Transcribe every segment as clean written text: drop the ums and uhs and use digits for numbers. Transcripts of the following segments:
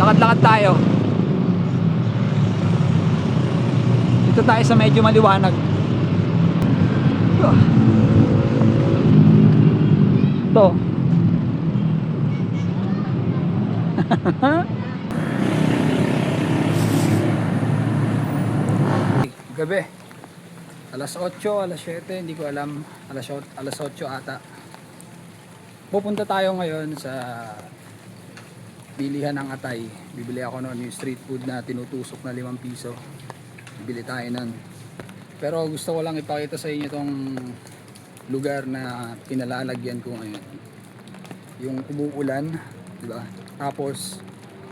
Lakad-lakad tayo. Dito tayo sa medyo maliwanag. Ito. Gabi. Alas 8, alas 7, hindi ko alam. Alas 8 ata. Pupunta tayo ngayon sa bilihan ng atay. Bibili ako noon yung street food na tinutusok na 5 piso. Bibili tayo nun. Pero gusto ko lang ipakita sa inyo itong lugar na pinalalagyan ko ngayon. Yung umuulan, diba? Tapos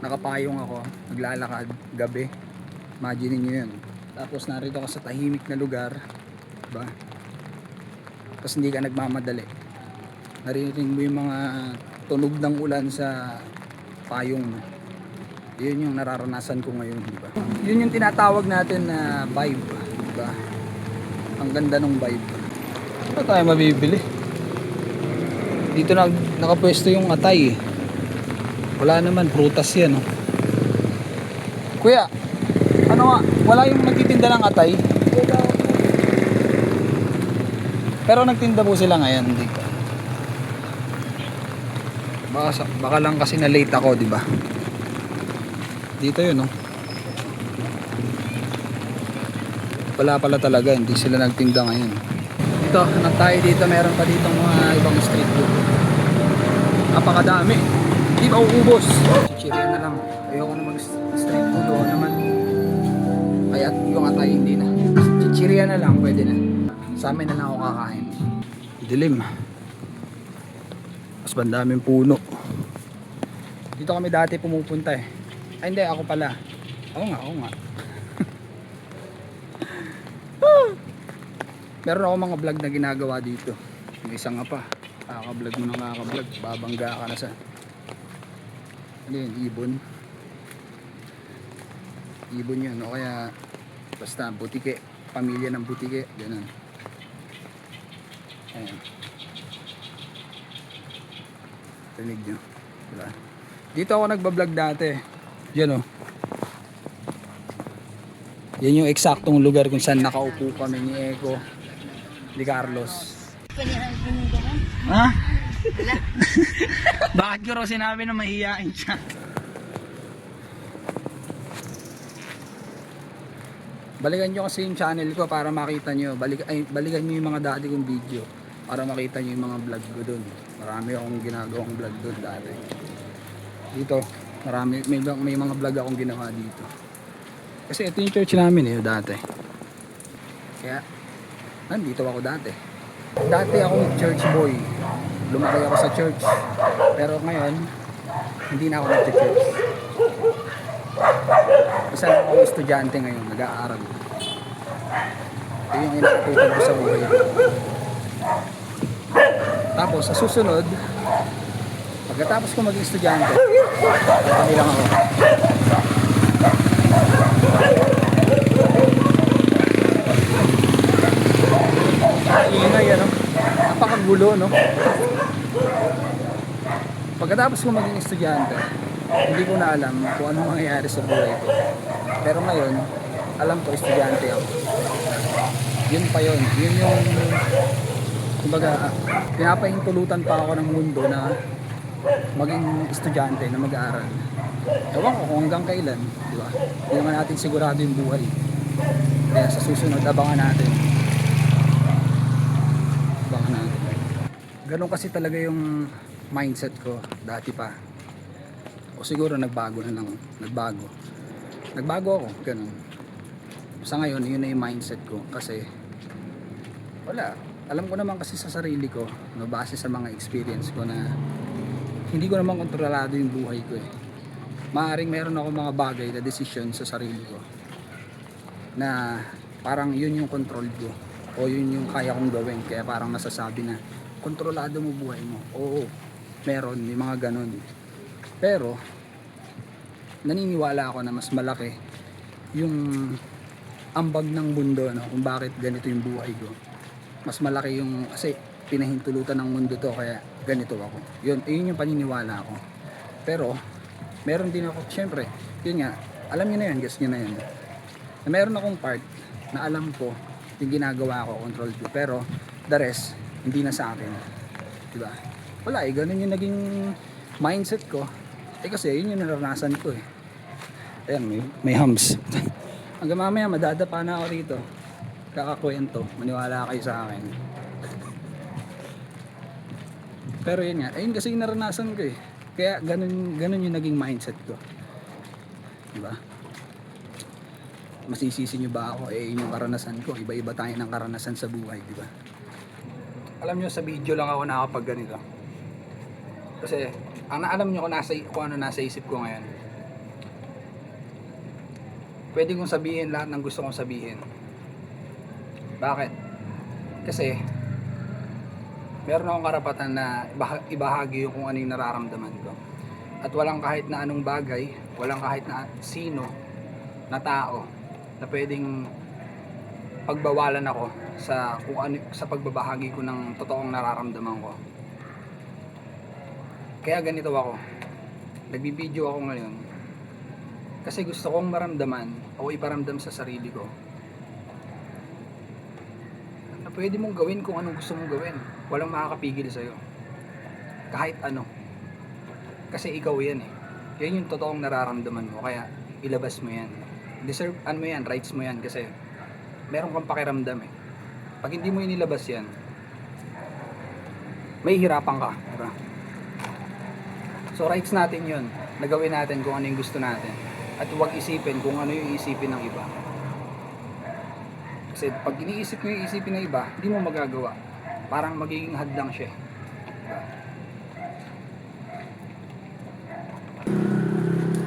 nakapayong ako, naglalakad gabi. Imagine niyo yun. Tapos narito ka sa tahimik na lugar, diba? Tapos hindi ka nagmamadali. Narinig mo yung mga tunog ng ulan sa payong mo. Yun yung nararanasan ko ngayon, diba? Yun yung tinatawag natin na vibe, diba? Ang ganda ng vibe. Ano tayo mabibili? Dito na nakapwesto yung atay eh. Wala naman, prutas yan oh. Kuya, ano nga, wala yung nagtitinda ng atay? Pero nagtinda po sila ngayon dito. Baka lang kasi na late ako, di ba? Dito yun oh. Wala pala talaga, hindi sila nagtinda ngayon. Dito, hanap tayo dito, meron pa dito mga ibang street food. Napakadami. Hindi ba uubos? Chichirya na lang. Ayoko na mag-street food o naman. Kaya yung atay hindi na. Chichirya na lang, pwede na. Sa amin na lang ako kakain. Dilim. Mas bandaming puno. Dito kami dati pumupunta eh. Ay hindi, ako pala. Ako nga. Meron ako mga vlog na ginagawa dito. Yung isa nga pa. Kaka-vlog mo na kaka-vlog. Babangga ka na sa... Ano yun? Ibon. Ibon yun. O kaya basta butike. Pamilya ng butike. Ganun. Ayan. Rinig nyo. Diba? Dito ako nagbablog dati. Yan o. Yan yung eksaktong lugar kung saan nakaupo kami ni Eko, ni Carlos. Ha? Bakit ko raw sinabi na mahihain siya? Balikan nyo kasi yung channel ko para makita nyo. Balikan nyo yung mga dati kong video para makita nyo yung mga vlog ko dun. Marami akong ginagawang vlog dun dati. Dito, marami, may mga vlog akong ginawa dito. Kasi ito yung church namin eh, dati. Kaya, nandito ako dati. Dati akong church boy. Lumaki ako sa church. Pero ngayon, hindi na ako nag-church. Isa lang ako estudyante ngayon, nag-aaral. Ito yung inakatutag ko sa buhay. Tapos, sa susunod, pagkatapos ko maging estudyante, kami lang ako. Ingay ano, napakagulo no. Pagkatapos ko maging estudyante, hindi ko na alam kung ano mangyayari sa buhay ko. Pero ngayon, alam ko estudyante ako. Yun pa yun. Yun yung, kumbaga, pinapahintulutan pa ako ng mundo na maging estudyante, na mag-aaral. Ewan ko kung hanggang kailan, di ba? Hindi naman natin sigurado yung buhay. Kaya sa susunod, abangan natin. Ganun kasi talaga yung mindset ko dati pa. O siguro nagbago na lang. Nagbago ako, ganun. Sa ngayon, yun na yung mindset ko. Kasi, wala. Alam ko naman kasi sa sarili ko, no, base sa mga experience ko na hindi ko naman kontrolado yung buhay ko eh. Maaaring meron ako mga bagay na decision sa sarili ko na parang yun yung control ko. O yun yung kaya kong gawin. Kaya parang nasasabi na, kontrolado mo buhay mo. Oo, meron, may mga ganun. Pero, naniniwala ako na mas malaki yung ambag ng mundo, no? Kung bakit ganito yung buhay ko. Mas malaki yung, kasi pinahintulutan ng mundo to, kaya ganito ako. Yun yung paniniwala ko. Pero, meron din ako, syempre, yun nga, alam niyo na yun, guess niyo na yun. Na meron akong part na alam ko yung ginagawa ko, control ko, pero the rest, hindi na sa akin. Diba? Wala eh, ganun yung naging mindset ko. Kasi yun yung naranasan ko eh. Ayan, may hams. Hanggang mamaya, madadapa na ako rito. Kakakwento, maniwala kayo sa akin. Pero yun nga, ayun kasi yung naranasan ko eh. Kaya ganun yung naging mindset ko. Diba? Masisisi nyo ba ako? Eh, yun yung karanasan ko. Iba-iba tayo ng karanasan sa buhay, diba? Alam nyo, sa video lang ako nakapag ganito. Kasi, ang naalam nyo kung ano nasa isip ko ngayon. Pwede kong sabihin lahat ng gusto kong sabihin. Bakit? Kasi, meron akong karapatan na ibahagi yung kung ano yung nararamdaman ko. At walang kahit na anong bagay, walang kahit na sino na tao na pwedeng pagbawalan ako sa kung ano, sa pagbabahagi ko ng totoong nararamdaman ko. Kaya ganito ako. Nagbibideo ako ngayon kasi gusto kong maramdaman o iparamdam sa sarili ko na pwede mong gawin kung anong gusto mong gawin. Walang makakapigil sa'yo. Kahit ano. Kasi ikaw yan eh. Yan yung totoong nararamdaman mo. Kaya ilabas mo yan. Deserve, ano mo yan, rights mo yan. Kasi meron kang pakiramdam eh. Pag hindi mo inilabas yan, may hirapan ka. Diba? So rights natin yun. Nagawin natin kung ano yung gusto natin. At huwag isipin kung ano yung isipin ng iba. Kasi pag iniisip mo yung isipin ng iba, hindi mo magagawa. Parang magiging hadlang siya. Diba?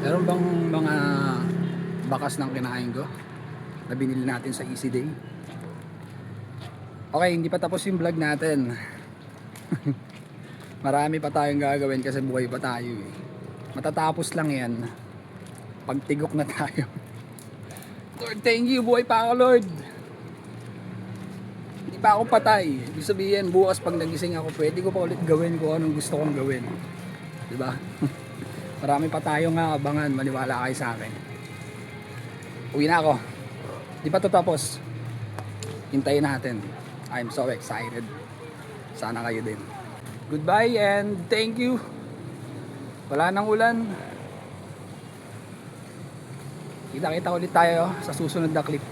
Meron bang mga bakas ng kinain ko na binili natin sa Easy Day? Okay, hindi pa tapos yung vlog natin. Marami pa tayong gagawin kasi buhay pa tayo eh. Matatapos lang yan pag tigok na tayo. Lord, thank you, buhay pa ako, Lord. Hindi pa ako patay. Ibig sabihin, bukas pag nagising ako, pwede ko pa ulit gawin kung anong gusto kong gawin. Diba? Marami pa tayong abangan, maniwala kayo sa akin. Uwi na ako. Di pa to tapos. Hintayin natin. I'm so excited. Sana kayo din. Goodbye and thank you. Wala nang ulan. Kita-kita ulit tayo sa susunod na clip.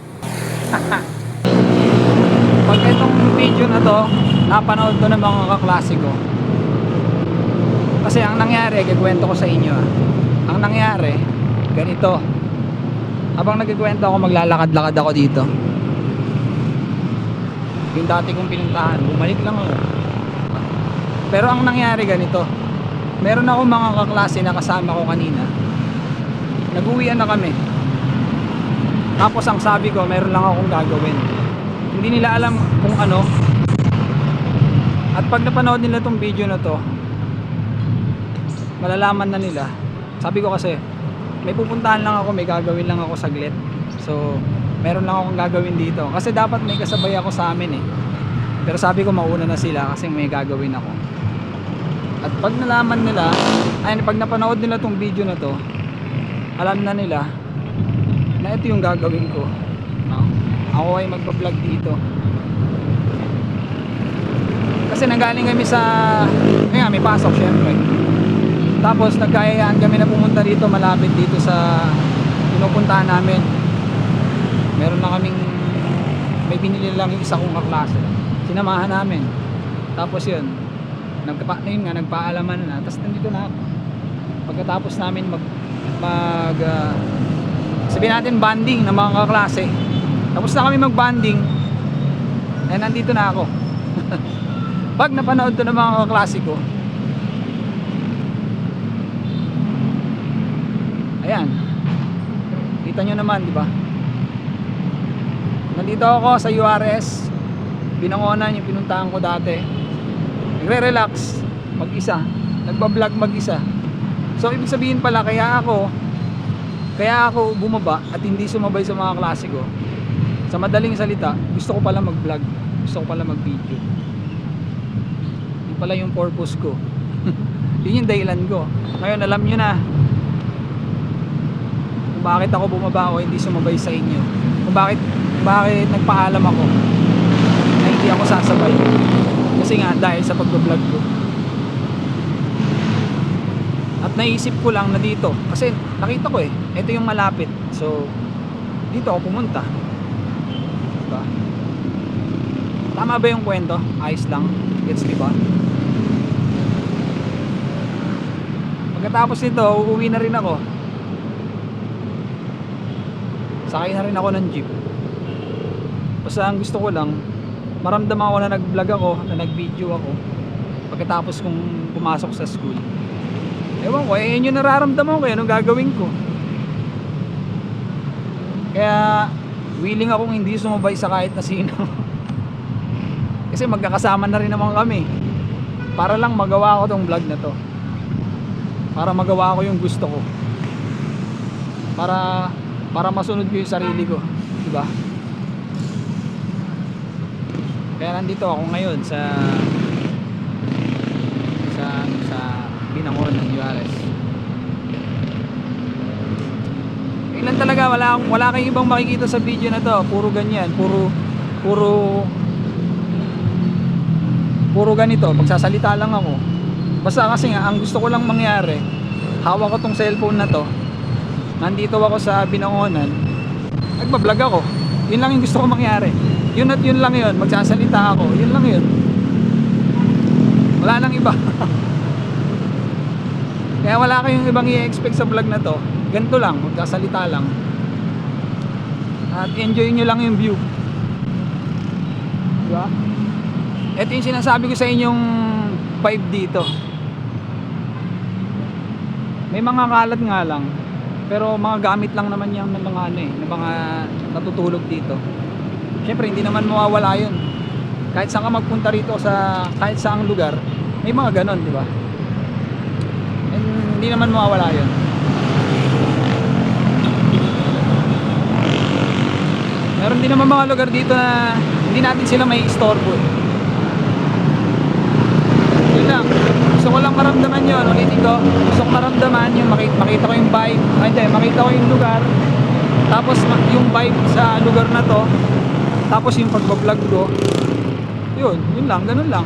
Pag itong video na to, napanood ko ng mga kaklase ko. Kasi ang nangyari, kikwento ko sa inyo. Ang nangyari, ganito. Habang nagkikwento ako, maglalakad-lakad ako dito. Yung dati kong pinuntahan, bumalik lang ako. Pero ang nangyari ganito. Meron ako mga kaklase na kasama ko kanina. Nag-uwian na kami. Tapos ang sabi ko, meron lang akong gagawin. Hindi nila alam kung ano. At pag napanood nila tong video na to, malalaman na nila. Sabi ko kasi, may pupuntahan lang ako, may gagawin lang ako saglit. So, meron lang akong gagawin dito. Kasi dapat may kasabay ako sa amin eh. Pero sabi ko mauna na sila kasi may gagawin ako. At pag nalaman nila, ay pag napanood nila tong video na to, alam na nila na ito yung gagawin ko. No? Ako ay magpa-vlog dito. Kasi nanggaling kami sa, kaya may pasok syempre. Tapos nagkayayaan kami na pumunta dito, malapit dito sa pinupuntahan namin. Meron na kaming, may binili lang yung isa kong kaklase. Sinamahan namin. Tapos yun, nagpaalaman na. Tapos nandito na ako. Pagkatapos namin sabihin natin bonding ng mga kaklase. Tapos na kami mag-bonding. Eh nandito na ako. Pag napanood to ng mga kaklase ko, ayan. Kita nyo naman, di ba? Nandito ako sa URS. Binangonan yung pinuntahan ko dati. Nagre-relax mag-isa. Nagba-vlog mag-isa. So ibig sabihin pala kaya ako bumaba at hindi sumabay sa mga klase ko. Sa madaling salita, gusto ko pala mag-vlog. Gusto ko pala mag-video. Yun pala yung purpose ko. Yun yung dahilan ko. Ngayon alam nyo na kung bakit ako bumaba o hindi sumabay sa inyo, kung bakit nagpaalam ako na hindi ako sasabay. Kasi nga dahil sa pagbablog ko. At naisip ko lang na dito, kasi nakita ko ito yung malapit, so dito ako pumunta, diba? Tama ba yung kwento? Ayos lang, gets diba? Pagkatapos nito, uuwi na rin ako, sakay na rin ako ng jeep. Basta ang gusto ko lang, maramdaman ko na nag-vlog ako, na nag-video ako pagkatapos kong pumasok sa school. Ewan ko, yun yung nararamdaman ko, anong gagawin ko. Kaya willing akong hindi sumabay sa kahit na sino. Kasi magkakasama na rin naman kami, para lang magawa ko tong vlog na to, para magawa ko yung gusto ko, para masunod ko yung sarili ko, diba? Kaya nandito ako ngayon sa Binangonan ng URS. Ilan talaga, wala kayong ibang makikita sa video na to, puro ganyan, puro ganito, magsasalita lang ako. Basta kasi nga, ang gusto ko lang mangyari, hawak ko tong cellphone na to, nandito ako sa Binangonan, nagbablog ako. Yun lang yung gusto ko mangyari. Yun at yun lang yun, magsasalita ako, yun lang yun. Wala nang iba. Kaya wala kayong ibang i-expect sa vlog na to. Ganito lang, magsasalita lang. At enjoy nyo lang yung view. Diba? Ito yung sinasabi ko sa inyong vibe dito. May mga kalat nga lang, pero mga gamit lang naman yan ng mga ng mga natutulog dito. Siyempre hindi naman mawawala yun. Kahit saan ka magpunta rito, sa kahit saang lugar, may mga ganon, di ba? And hindi naman mawawala yun. Meron din naman mga lugar dito na hindi natin sila may istorbo. Yun lang. Gusto ko lang maramdaman yun. Ulitin ko, gusto ko maramdaman yung makita ko yung vibe. Makita ko yung lugar. Tapos yung vibe sa lugar na to. Tapos yung pagbablog ko. Yun lang, ganun lang.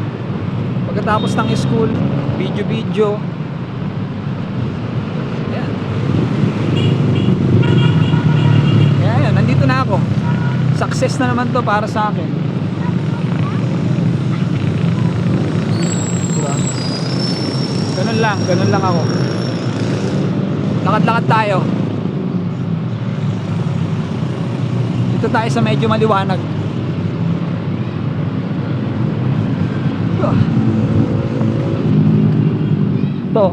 Pagkatapos ng school, video. Yan. Kaya yan, nandito na ako. Success na naman to para sa akin. Diba? Ganun lang ako. Lakad-lakad tayo. Dito tayo sa medyo maliwanag. Ito.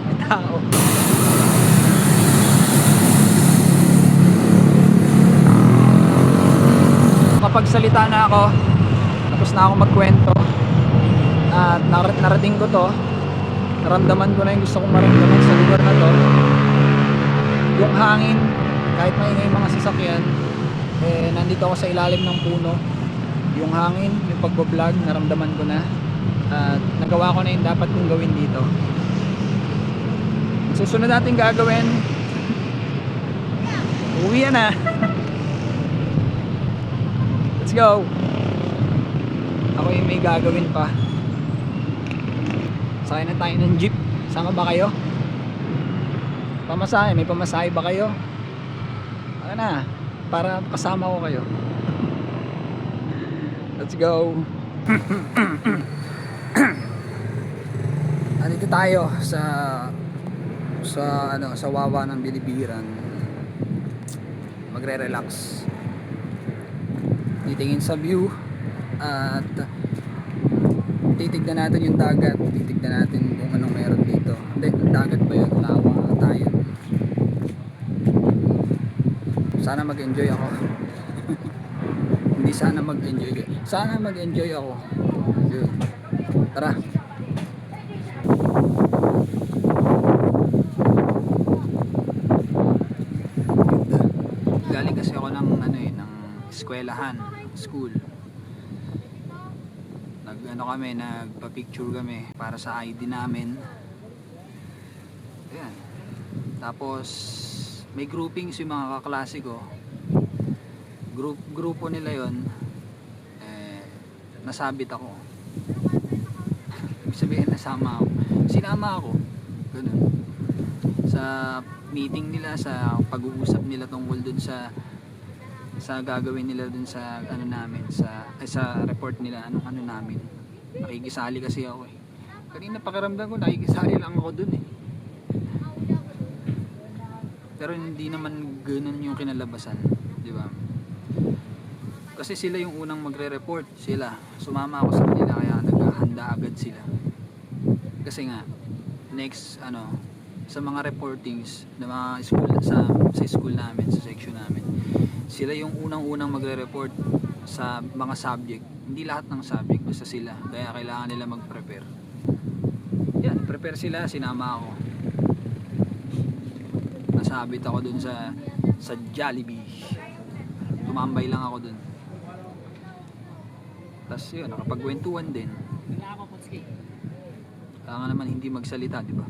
May tao. Kapagsalita na ako, tapos na ako magkwento, at narating ko to, naramdaman ko na yung gusto kong maramdaman sa lugar na to. Yung hangin, kahit maingay yung mga sasakyan, nandito ako sa ilalim ng puno. Yung hangin, yung pagbablog, naramdaman ko na, at nagawa ko na yung dapat kong gawin dito. Susunod natin gagawin, uwi na. Let's go. Ako yung may gagawin pa. Sakay na tayo ng jeep. Sama ba kayo? Pamasahe, may pamasahe ba kayo? Ano na, para kasama ko kayo. Let's go. Andito tayo sa Wawa ng Bilibiran. Magre-relax. Titingin sa view at titignan natin yung dagat, titignan natin kung anong meron dito. Hindi, dagat ba yun? Lawa tayo. Sana mag-enjoy ako. Hindi sana mag-enjoy. Sana mag-enjoy ako. Yun. Tara. Galing kasi ako ng eskwelahan, school. ano kami, nagpa-picture kami para sa ID namin. Ayan. Tapos may groupings yung mga kaklase ko. Grupo nila yon, nasabit ako. Ibig sabihin sinama ako. Ganun. Sa meeting nila, sa pag-uusap nila tungkol dun sa gagawin nila dun sa ano namin, sa report nila, ano namin. Nakikisali kasi ako eh. Kanina pakiramdam ko nakikisali lang ako dun eh. Pero hindi naman ganun yung kinalabasan, di ba? Kasi sila yung unang magre-report, sumama ako sa kanila, kaya naghahanda agad sila. Kasi nga next sa mga reportings ng mga school, sa school namin, sa section namin, sila yung unang magre-report sa mga subject. Hindi lahat ng subject, basta sila. Kaya kailangan nila mag-prepare. Yan, prepare sila, sinama ako. Nasabit ako dun sa Jollibee. Tumambay lang ako dun. Tapos yun, nakapagkwentuhan din. Kailangan naman hindi magsalita, di ba?